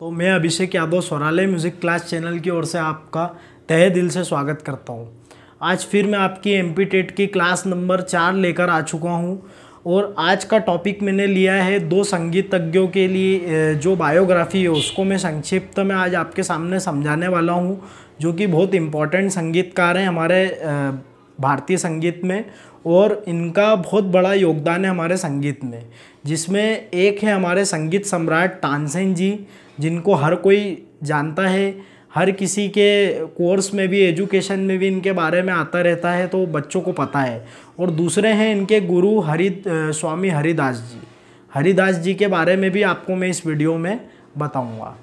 तो मैं Abhishek Yadav स्वरालय music class channel की ओर से आपका तहे दिल से स्वागत करता हूं। आज फिर मैं आपकी एमपी टेट की क्लास नंबर 4 लेकर आ चुका हूं और आज का टॉपिक मैंने लिया है दो संगीतज्ञों के लिए जो बायोग्राफी है उसको मैं संक्षिप्त में आज आपके सामने समझाने वाला हूं, जो कि बहुत इम्पोर्टेंट संगीतकार हैं हमारे भारतीय संगीत में और इनका बहुत बड़ा योगदान है हमारे संगीत में। जिसमें एक है हमारे संगीत सम्राट तानसेन जी, जिनको हर कोई जानता है, हर किसी के कोर्स में भी एजुकेशन में भी इनके बारे में आता रहता है तो बच्चों को पता है। और दूसरे हैं इनके गुरु स्वामी हरिदास जी। हरिदास जी के बारे में भी आपको मैं इस वीडियो में बताऊंगा।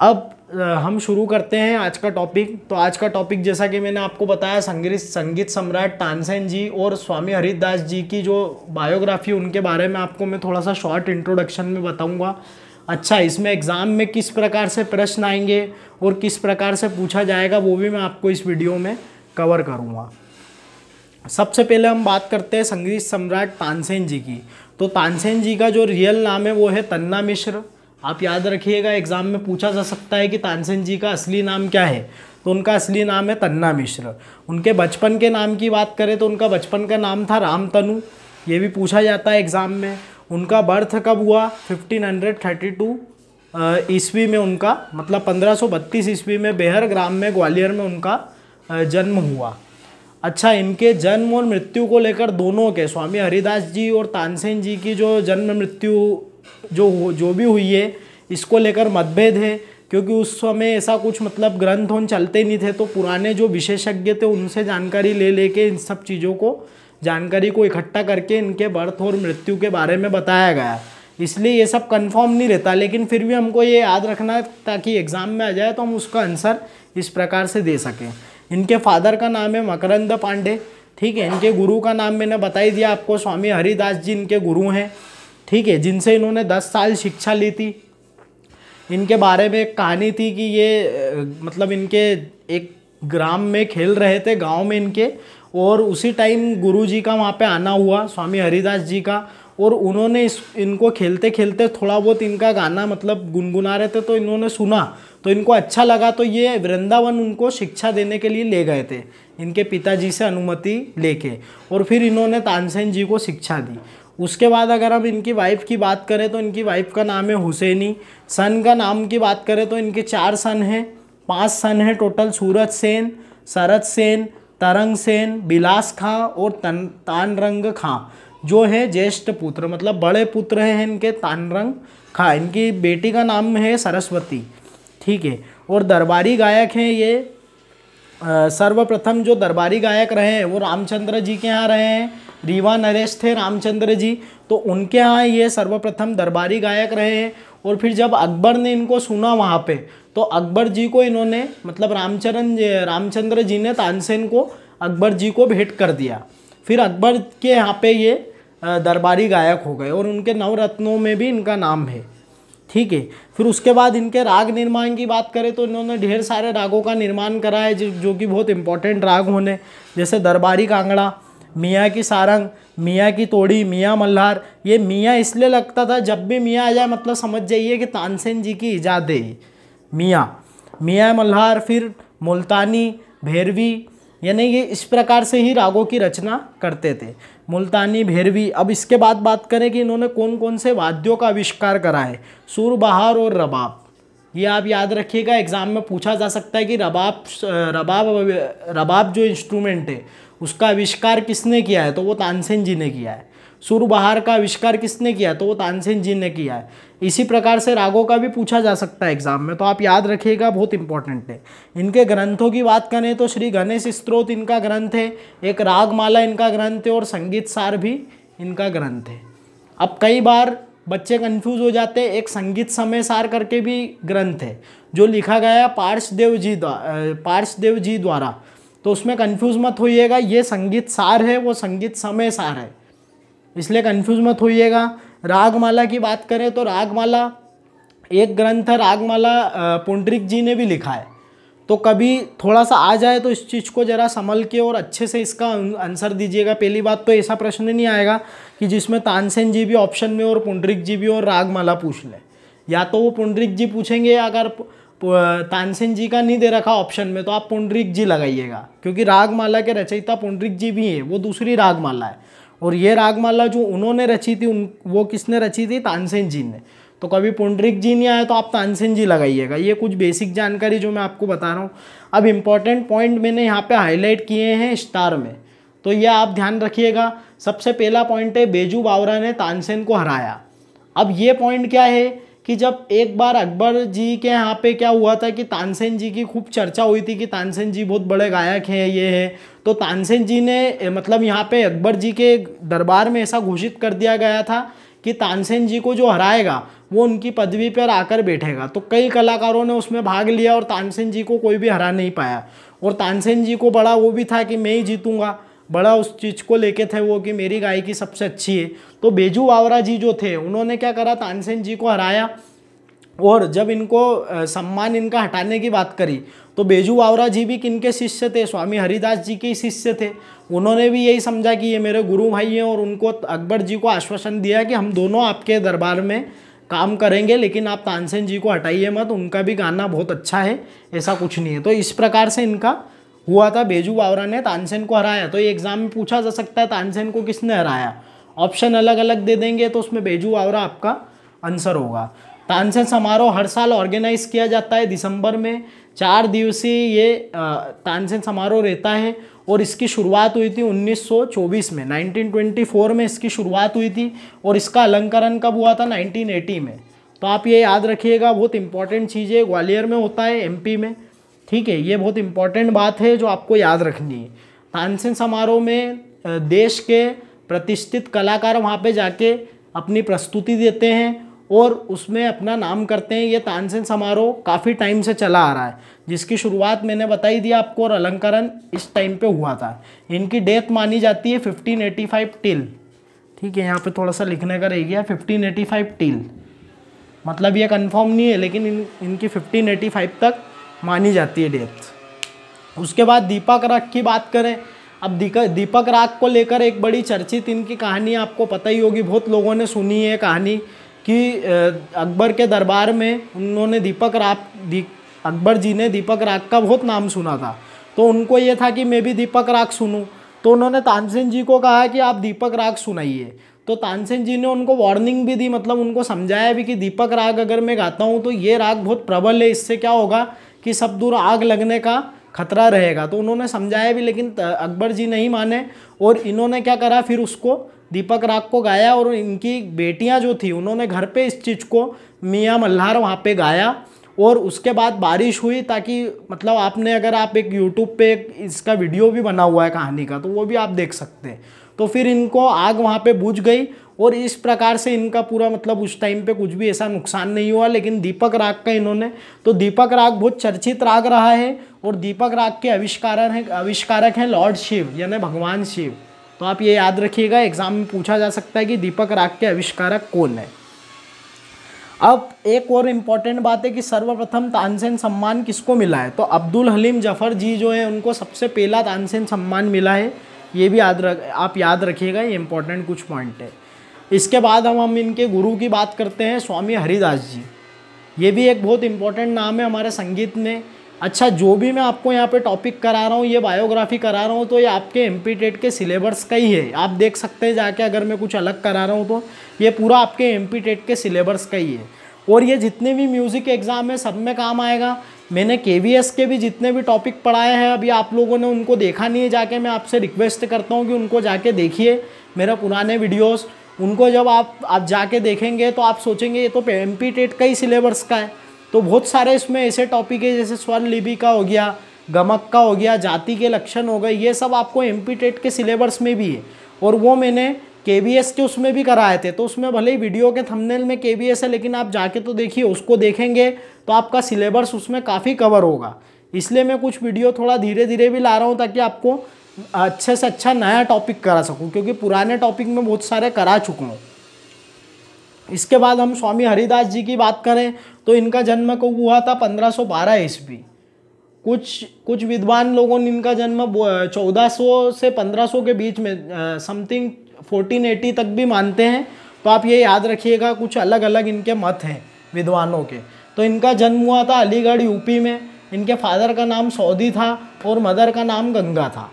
अब हम शुरू करते हैं आज का टॉपिक। तो आज का टॉपिक जैसा कि मैंने आपको बताया संगीत सम्राट तानसेन जी और स्वामी हरिदास जी की जो बायोग्राफी उनके बारे में आपको मैं थोड़ा सा शॉर्ट इंट्रोडक्शन में बताऊंगा। अच्छा, इसमें एग्ज़ाम में किस प्रकार से प्रश्न आएंगे और किस प्रकार से पूछा जाएगा वो भी मैं आपको इस वीडियो में कवर करूँगा। सबसे पहले हम बात करते हैं संगीत सम्राट तानसेन जी की। तो तानसेन जी का जो रियल नाम है वो है तन्ना मिश्र। आप याद रखिएगा, एग्ज़ाम में पूछा जा सकता है कि तानसेन जी का असली नाम क्या है, तो उनका असली नाम है तन्ना मिश्र। उनके बचपन के नाम की बात करें तो उनका बचपन का नाम था रामतनु, ये भी पूछा जाता है एग्ज़ाम में। उनका बर्थ कब हुआ? 1532 ईस्वी में उनका, मतलब 1532 ईस्वी में बेहर ग्राम में ग्वालियर में उनका जन्म हुआ। अच्छा, इनके जन्म और मृत्यु को लेकर दोनों के स्वामी हरिदास जी और तानसेन जी की जो जन्म मृत्यु जो भी हुई है इसको लेकर मतभेद है, क्योंकि उस समय ऐसा कुछ मतलब ग्रंथ उन चलते नहीं थे, तो पुराने जो विशेषज्ञ थे उनसे जानकारी ले लेके इन सब चीज़ों को जानकारी को इकट्ठा करके इनके बर्थ और मृत्यु के बारे में बताया गया। इसलिए ये सब कंफर्म नहीं रहता, लेकिन फिर भी हमको ये याद रखना है ताकि एग्ज़ाम में आ जाए तो हम उसका आंसर इस प्रकार से दे सकें। इनके फादर का नाम है मकरंद पांडे, ठीक है। इनके गुरु का नाम मैंने बता ही दिया आपको, स्वामी हरिदास जी इनके गुरु हैं, ठीक है, जिनसे इन्होंने 10 साल शिक्षा ली थी। इनके बारे में एक कहानी थी कि ये मतलब इनके एक ग्राम में खेल रहे थे, गांव में इनके, और उसी टाइम गुरु जी का वहाँ पे आना हुआ, स्वामी हरिदास जी का, और उन्होंने इनको खेलते खेलते थोड़ा बहुत इनका गाना मतलब गुनगुना रहे थे तो इन्होंने सुना तो इनको अच्छा लगा, तो ये वृंदावन उनको शिक्षा देने के लिए ले गए थे इनके पिताजी से अनुमति लेके, और फिर इन्होंने तानसेन जी को शिक्षा दी। उसके बाद अगर हम इनकी वाइफ की बात करें तो इनकी वाइफ का नाम है हुसैनी। सन का नाम की बात करें तो इनके 4 सन हैं, 5 सन हैं टोटल। सूरज सेन, शरद सेन, तरंग सेन, बिलास खां और तानरंग खां जो है ज्येष्ठ पुत्र, मतलब बड़े पुत्र हैं इनके तानरंग खां। इनकी बेटी का नाम है सरस्वती, ठीक है। और दरबारी गायक हैं ये सर्वप्रथम जो दरबारी गायक रहे हैं वो रामचंद्र जी के यहाँ रहे हैं। रीवा नरेश थे रामचंद्र जी, तो उनके यहाँ ये सर्वप्रथम दरबारी गायक रहे हैं। और फिर जब अकबर ने इनको सुना वहाँ पे, तो अकबर जी को इन्होंने मतलब रामचंद्र जी ने तानसेन को अकबर जी को भेंट कर दिया। फिर अकबर के यहाँ पे ये दरबारी गायक हो गए और उनके नवरत्नों में भी इनका नाम है, ठीक है। फिर उसके बाद इनके राग निर्माण की बात करें तो इन्होंने ढेर सारे रागों का निर्माण करा है जो कि बहुत इंपॉर्टेंट राग होने, जैसे दरबारी कांगड़ा, मियाँ की सारंग, मियाँ की तोड़ी, मियाँ मल्हार। ये मियाँ इसलिए लगता था, जब भी मियाँ आ जाए मतलब समझ जाइए कि तानसेन जी की इजाद है मियाँ मल्हार। फिर मुल्तानी, भैरवी, यानी ये इस प्रकार से ही रागों की रचना करते थे, मुल्तानी, भैरवी। अब इसके बाद बात करें कि इन्होंने कौन कौन से वाद्यों का आविष्कार करा है। सुर बहार और रबाब, ये आप याद रखिएगा, एग्जाम में पूछा जा सकता है कि रबाब जो इंस्ट्रूमेंट है उसका आविष्कार किसने किया है, तो वो तानसेन जी ने किया है। सुर बहार का आविष्कार किसने किया, तो वो तानसेन जी ने किया है। इसी प्रकार से रागों का भी पूछा जा सकता है एग्जाम में, तो आप याद रखिएगा, बहुत इंपॉर्टेंट है। इनके ग्रंथों की बात करें तो श्री गणेश स्तोत्र इनका ग्रंथ है, एक रागमाला इनका ग्रंथ है और संगीत सार भी इनका ग्रंथ है। अब कई बार बच्चे कंफ्यूज हो जाते हैं, एक संगीत समय सार करके भी ग्रंथ है जो लिखा गया पार्श्वदेव जी द्वारा, तो उसमें कंफ्यूज मत होइएगा, ये संगीत सार है, वो संगीत समय सार है, इसलिए कंफ्यूज मत होइएगा। रागमाला की बात करें तो रागमाला एक ग्रंथ है, रागमाला पुंडरीक जी ने भी लिखा है, तो कभी थोड़ा सा आ जाए तो इस चीज़ को ज़रा संभल के और अच्छे से इसका आंसर दीजिएगा। पहली बात तो ऐसा प्रश्न नहीं आएगा कि जिसमें तानसेन जी भी ऑप्शन में और पुंडरीक जी भी और रागमाला पूछ ले, या तो वो पुंडरीक जी पूछेंगे, अगर तानसेन जी का नहीं दे रखा ऑप्शन में तो आप पुंडरीक जी लगाइएगा, क्योंकि रागमाला के रचयिता पुंडरीक जी भी हैं, वो दूसरी रागमाला है। और ये रागमाला जो उन्होंने रची थी वो किसने रची थी? तानसेन जी ने। तो कभी पुंडरीक जी नहीं आए तो आप तानसेन जी लगाइएगा। ये कुछ बेसिक जानकारी जो मैं आपको बता रहा हूँ। अब इम्पॉर्टेंट पॉइंट मैंने यहाँ पे हाईलाइट किए हैं स्टार में, तो ये आप ध्यान रखिएगा। सबसे पहला पॉइंट है बेजू बावरा ने तानसेन को हराया। अब ये पॉइंट क्या है कि जब एक बार अकबर जी के यहाँ पे क्या हुआ था कि तानसेन जी की खूब चर्चा हुई थी कि तानसेन जी बहुत बड़े गायक हैं, ये है, तो तानसेन जी ने मतलब यहाँ पे अकबर जी के दरबार में ऐसा घोषित कर दिया गया था कि तानसेन जी को जो हराएगा वो उनकी पदवी पर आकर बैठेगा। तो कई कलाकारों ने उसमें भाग लिया और तानसेन जी को कोई भी हरा नहीं पाया। और तानसेन जी को बड़ा वो भी था कि मैं ही जीतूंगा, बड़ा उस चीज़ को लेके थे वो कि मेरी गायकी सबसे अच्छी है। तो बेजू बावरा जी जो थे उन्होंने क्या करा, तानसेन जी को हराया। और जब इनको सम्मान इनका हटाने की बात करी तो बेजू बावरा जी भी किनके शिष्य थे? स्वामी हरिदास जी के शिष्य थे। उन्होंने भी यही समझा कि ये मेरे गुरु भाई हैं और उनको अकबर जी को आश्वासन दिया कि हम दोनों आपके दरबार में काम करेंगे, लेकिन आप तानसेन जी को हटाइए मत, उनका भी गाना बहुत अच्छा है, ऐसा कुछ नहीं है। तो इस प्रकार से इनका हुआ था, बेजू बावरा ने तानसेन को हराया। तो ये एग्जाम में पूछा जा सकता है तानसेन को किसने हराया, ऑप्शन अलग अलग दे देंगे तो उसमें बेजू बावरा आपका आंसर होगा। तानसेन समारोह हर साल ऑर्गेनाइज किया जाता है दिसंबर में, 4 दिवसीय ये तानसेन समारोह रहता है। और इसकी शुरुआत हुई थी 1924 में, 1924 में इसकी शुरुआत हुई थी। और इसका अलंकरण कब हुआ था? 1980 में। तो आप ये याद रखिएगा, बहुत इंपॉर्टेंट चीज़ है, ग्वालियर में होता है, एमपी में, ठीक है। ये बहुत इंपॉर्टेंट बात है जो आपको याद रखनी है। तानसेन समारोह में देश के प्रतिष्ठित कलाकार वहाँ पे जाके अपनी प्रस्तुति देते हैं और उसमें अपना नाम करते हैं। ये तानसेन समारोह काफ़ी टाइम से चला आ रहा है, जिसकी शुरुआत मैंने बताई थी आपको, और अलंकरण इस टाइम पे हुआ था। इनकी डेथ मानी जाती है 1585 टिल, ठीक है, यहाँ पे थोड़ा सा लिखने का रह गया, 1585 टिल, मतलब ये कंफर्म नहीं है, लेकिन इनकी 1585 तक मानी जाती है डेथ। उसके बाद दीपक राग की बात करें। अब दीपक राग को लेकर एक बड़ी चर्चित इनकी कहानी आपको पता ही होगी, बहुत लोगों ने सुनी है कहानी कि अकबर के दरबार में उन्होंने अकबर जी ने दीपक राग का बहुत नाम सुना था। तो उनको ये था कि मैं भी दीपक राग सुनूं, तो उन्होंने तानसेन जी को कहा कि आप दीपक राग सुनाइए। तो तानसेन जी ने उनको वार्निंग भी दी, मतलब उनको समझाया भी कि दीपक राग अगर मैं गाता हूँ तो ये राग बहुत प्रबल है, इससे क्या होगा कि सब दूर आग लगने का खतरा रहेगा। तो उन्होंने समझाया भी, लेकिन अकबर जी नहीं माने और इन्होंने क्या करा, फिर उसको दीपक राग को गाया। और इनकी बेटियां जो थी उन्होंने घर पे इस चीज़ को मियाँ मल्हार वहाँ पे गाया। और उसके बाद बारिश हुई, ताकि मतलब आपने अगर आप एक यूट्यूब पे इसका वीडियो भी बना हुआ है कहानी का, तो वो भी आप देख सकते हैं। तो फिर इनको आग वहाँ पे बुझ गई और इस प्रकार से इनका पूरा मतलब उस टाइम पे कुछ भी ऐसा नुकसान नहीं हुआ। लेकिन दीपक राग का इन्होंने, तो दीपक राग बहुत चर्चित राग रहा है और दीपक राग के आविष्कारक हैं लॉर्ड शिव, यानी भगवान शिव। तो आप ये याद रखिएगा, एग्जाम में पूछा जा सकता है कि दीपक राग के आविष्कारक कौन है। अब एक और इम्पॉर्टेंट बात है कि सर्वप्रथम तानसेन सम्मान किसको मिला है, तो अब्दुल हलीम जफ़र जी जो है उनको सबसे पहला तानसेन सम्मान मिला है। ये भी आप याद रखिएगा, ये इंपॉर्टेंट कुछ पॉइंट है। इसके बाद हम इनके गुरु की बात करते हैं, स्वामी हरिदास जी। ये भी एक बहुत इंपॉर्टेंट नाम है हमारे संगीत में। अच्छा, जो भी मैं आपको यहाँ पे टॉपिक करा रहा हूँ, ये बायोग्राफी करा रहा हूँ, तो ये आपके एमपी टेट के सिलेबस का ही है। आप देख सकते हैं जाके, अगर मैं कुछ अलग करा रहा हूँ तो ये पूरा आपके एमपी टेट के सिलेबस का ही है। और ये जितने भी म्यूज़िक एग्ज़ाम है सब में काम आएगा। मैंने केवीएस के भी जितने भी टॉपिक पढ़ाए हैं, अभी आप लोगों ने उनको देखा नहीं है जाके, मैं आपसे रिक्वेस्ट करता हूँ कि उनको जाके देखिए, मेरे पुराने वीडियोस। उनको जब आप जाके देखेंगे तो आप सोचेंगे ये तो एमपी टेट का ही सिलेबस का है। तो बहुत सारे इसमें ऐसे टॉपिक है, जैसे स्वर लिपि का हो गया, गमक का हो गया, जाति के लक्षण हो गए, ये सब आपको एमपी टेट के सिलेबस में भी है। और वो मैंने केवीएस के उसमें भी कराए थे। तो उसमें भले ही वीडियो के थंबनेल में केवीएस है, लेकिन आप जाके तो देखिए, उसको देखेंगे तो आपका सिलेबस उसमें काफ़ी कवर होगा। इसलिए मैं कुछ वीडियो थोड़ा धीरे धीरे भी ला रहा हूँ, ताकि आपको अच्छे से अच्छा नया टॉपिक करा सकूँ, क्योंकि पुराने टॉपिक में बहुत सारे करा चुका हूँ। इसके बाद हम स्वामी हरिदास जी की बात करें तो इनका जन्म कब हुआ था? 1512 ईस्वी। कुछ विद्वान लोगों ने इनका जन्म 1400 से 1500 के बीच में, समथिंग 1480 तक भी मानते हैं। तो आप ये याद रखिएगा, कुछ अलग अलग इनके मत हैं विद्वानों के। तो इनका जन्म हुआ था अलीगढ़ यूपी में। इनके फादर का नाम सौदी था और मदर का नाम गंगा था।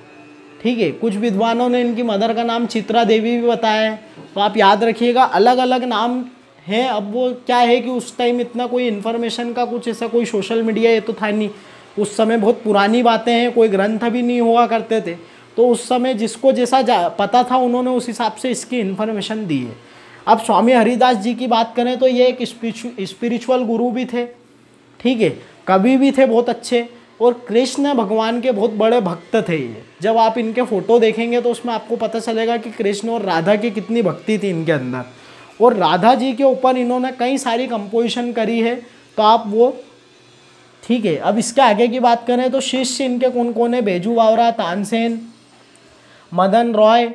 ठीक है, कुछ विद्वानों ने इनकी मदर का नाम चित्रा देवी भी बताया है। तो आप याद रखिएगा, अलग अलग नाम हैं। अब वो क्या है कि उस टाइम इतना कोई इन्फॉर्मेशन का कुछ ऐसा कोई सोशल मीडिया ये तो था नहीं, उस समय बहुत पुरानी बातें हैं, कोई ग्रंथ भी नहीं हुआ करते थे। तो उस समय जिसको जैसा पता था उन्होंने उस हिसाब से इसकी इन्फॉर्मेशन दी है। अब स्वामी हरिदास जी की बात करें तो ये एक स्पिरिचुअल गुरु भी थे। ठीक है, कवि भी थे बहुत अच्छे, और कृष्ण भगवान के बहुत बड़े भक्त थे ये। जब आप इनके फ़ोटो देखेंगे तो उसमें आपको पता चलेगा कि कृष्ण और राधा की कितनी भक्ति थी इनके अंदर। और राधा जी के ऊपर इन्होंने कई सारी कंपोजिशन करी है, तो आप वो ठीक है। अब इसके आगे की बात करें तो शिष्य इनके कौन कौन है? बेजू बावरा, तानसेन, मदन रॉय,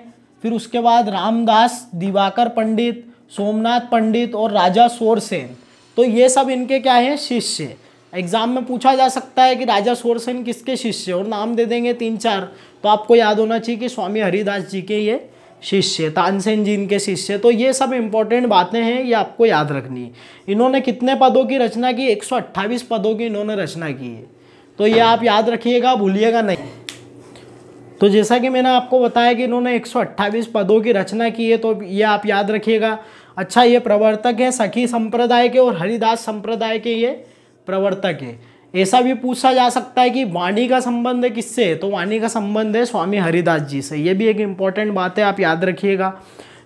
फिर उसके बाद रामदास, दिवाकर पंडित, सोमनाथ पंडित और राजा शोरसेन। तो ये सब इनके क्या है? शिष्य। एग्जाम में पूछा जा सकता है कि राजा शोरसेन किसके शिष्य, और नाम दे देंगे 3-4, तो आपको याद होना चाहिए कि स्वामी हरिदास जी के ये शिष्य, तानसेन जी इनके शिष्य। तो ये सब इंपॉर्टेंट बातें हैं, ये आपको याद रखनी है। इन्होंने कितने पदों की रचना की? 128 पदों की इन्होंने रचना की है। तो ये आप याद रखिएगा, भूलिएगा नहीं। तो जैसा कि मैंने आपको बताया कि इन्होंने 128 पदों की रचना की है, तो ये आप याद रखिएगा। अच्छा, ये प्रवर्तक है सखी संप्रदाय के और हरिदास संप्रदाय के ये प्रवर्तक है। ऐसा भी पूछा जा सकता है कि वाणी का संबंध है किससे? तो वाणी का संबंध है स्वामी हरिदास जी से। ये भी एक इम्पॉर्टेंट बात है, आप याद रखिएगा।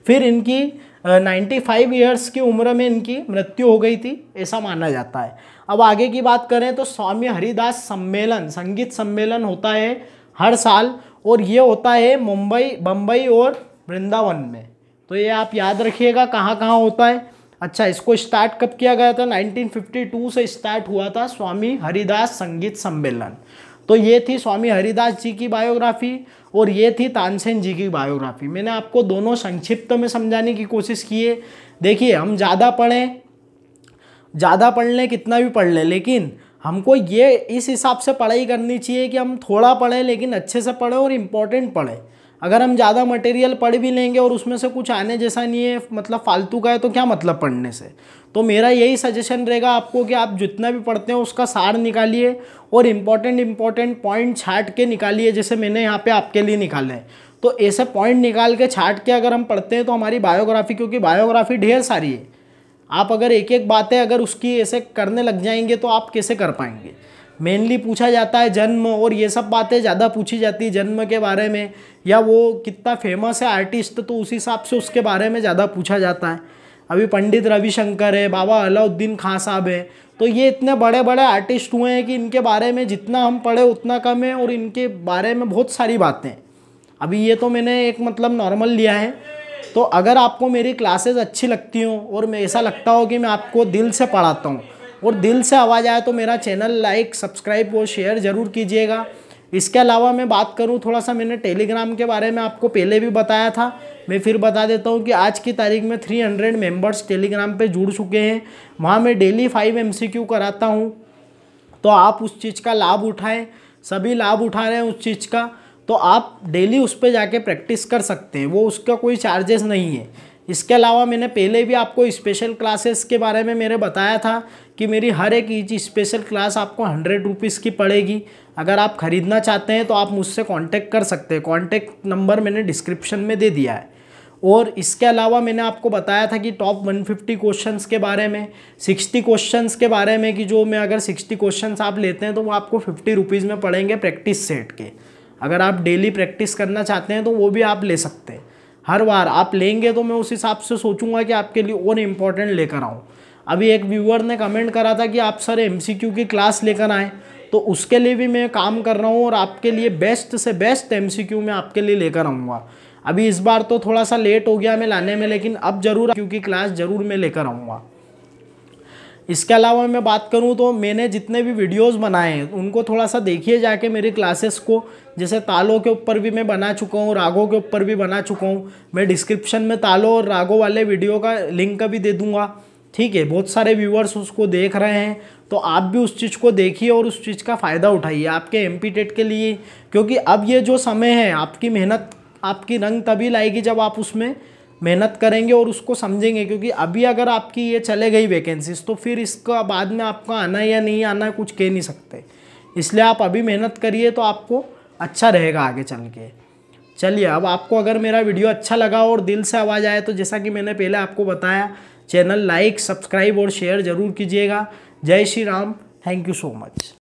फिर इनकी 95 ईयर्स की उम्र में इनकी मृत्यु हो गई थी, ऐसा माना जाता है। अब आगे की बात करें तो स्वामी हरिदास सम्मेलन, संगीत सम्मेलन होता है हर साल, और ये होता है मुंबई, बम्बई और वृंदावन में। तो ये आप याद रखिएगा कहाँ कहाँ होता है। अच्छा, इसको स्टार्ट कब किया गया था? 1952 से स्टार्ट हुआ था स्वामी हरिदास संगीत सम्मेलन। तो ये थी स्वामी हरिदास जी की बायोग्राफी, और ये थी तानसेन जी की बायोग्राफी। मैंने आपको दोनों संक्षिप्त में समझाने की कोशिश की है। देखिए, हम ज़्यादा पढ़ लें, कितना भी पढ़ लें, लेकिन हमको ये इस हिसाब से पढ़ाई करनी चाहिए कि हम थोड़ा पढ़ें लेकिन अच्छे से पढ़ें और इम्पोर्टेंट पढ़ें। अगर हम ज़्यादा मटेरियल पढ़ भी लेंगे और उसमें से कुछ आने जैसा नहीं है, मतलब फालतू का है, तो क्या मतलब पढ़ने से। तो मेरा यही सजेशन रहेगा आपको कि आप जितना भी पढ़ते हैं उसका सार निकालिए और इम्पॉर्टेंट पॉइंट छांट के निकालिए, जैसे मैंने यहाँ पे आपके लिए निकाले हैं। तो ऐसे पॉइंट निकाल के छांट के अगर हम पढ़ते हैं तो हमारी बायोग्राफी, क्योंकि बायोग्राफी ढेर सारी है, आप अगर एक एक बातें अगर उसकी ऐसे करने लग जाएंगे तो आप कैसे कर पाएंगे। मेनली पूछा जाता है जन्म, और ये सब बातें ज़्यादा पूछी जाती है जन्म के बारे में, या वो कितना फेमस है आर्टिस्ट, तो उस हिसाब से उसके बारे में ज़्यादा पूछा जाता है। अभी पंडित रविशंकर है, बाबा अलाउद्दीन खां साहब है, तो ये इतने बड़े बड़े आर्टिस्ट हुए हैं कि इनके बारे में जितना हम पढ़े उतना कम है, और इनके बारे में बहुत सारी बातें। अभी ये तो मैंने एक मतलब नॉर्मल लिया है। तो अगर आपको मेरी क्लासेस अच्छी लगती हों और मैं ऐसा लगता हो कि मैं आपको दिल से पढ़ाता हूँ और दिल से आवाज़ आए, तो मेरा चैनल लाइक, सब्सक्राइब और शेयर ज़रूर कीजिएगा। इसके अलावा मैं बात करूँ थोड़ा सा, मैंने टेलीग्राम के बारे में आपको पहले भी बताया था, मैं फिर बता देता हूँ कि आज की तारीख में 300 मेंबर्स टेलीग्राम पे जुड़ चुके हैं। वहाँ मैं डेली 5 MCQ कराता हूँ, तो आप उस चीज़ का लाभ उठाएं। सभी लाभ उठा रहे हैं उस चीज़ का, तो आप डेली उस पर जाके प्रैक्टिस कर सकते हैं, वो उसका कोई चार्जेस नहीं है। इसके अलावा मैंने पहले भी आपको स्पेशल क्लासेस के बारे में मेरे बताया था कि मेरी हर एक स्पेशल क्लास आपको 100 रुपीज़ की पड़ेगी। अगर आप ख़रीदना चाहते हैं तो आप मुझसे कांटेक्ट कर सकते हैं, कांटेक्ट नंबर मैंने डिस्क्रिप्शन में दे दिया है। और इसके अलावा मैंने आपको बताया था कि टॉप 150 क्वेश्चंस के बारे में, 60 क्वेश्चंस के बारे में, कि जो मैं अगर 60 क्वेश्चंस आप लेते हैं तो वो आपको 50 रुपीज़ में पड़ेंगे प्रैक्टिस सेट के। अगर आप डेली प्रैक्टिस करना चाहते हैं तो वो भी आप ले सकते हैं। हर बार आप लेंगे तो मैं उस हिसाब से सोचूंगा कि आपके लिए और इम्पोर्टेंट लेकर आऊँ। अभी एक व्यूअर ने कमेंट करा था कि आप सर MCQ की क्लास लेकर आएँ, तो उसके लिए भी मैं काम कर रहा हूँ और आपके लिए बेस्ट से बेस्ट MCQ मैं आपके लिए लेकर आऊँगा। अभी इस बार तो थोड़ा सा लेट हो गया मैं लाने में, लेकिन अब ज़रूर क्योंकि क्लास ज़रूर मैं लेकर आऊँगा। इसके अलावा मैं बात करूं तो मैंने जितने भी वीडियोस बनाए हैं उनको थोड़ा सा देखिए जाके मेरी क्लासेस को। जैसे तालों के ऊपर भी मैं बना चुका हूं, रागों के ऊपर भी बना चुका हूं। मैं डिस्क्रिप्शन में तालों और रागों वाले वीडियो का लिंक भी दे दूंगा, ठीक है। बहुत सारे व्यूअर्स उसको देख रहे हैं, तो आप भी उस चीज़ को देखिए और उस चीज़ का फ़ायदा उठाइए आपके MP टेट के लिए। क्योंकि अब ये जो समय है, आपकी मेहनत आपकी रंग तभी लाएगी जब आप उसमें मेहनत करेंगे और उसको समझेंगे, क्योंकि अभी अगर आपकी ये चले गई वैकेंसीज तो फिर इसका बाद में आपका आना या नहीं आना कुछ कह नहीं सकते। इसलिए आप अभी मेहनत करिए तो आपको अच्छा रहेगा आगे चल के। चलिए, अब आपको अगर मेरा वीडियो अच्छा लगा और दिल से आवाज़ आए तो जैसा कि मैंने पहले आपको बताया, चैनल लाइक, सब्सक्राइब और शेयर ज़रूर कीजिएगा। जय Shri Ram. Thank you so much.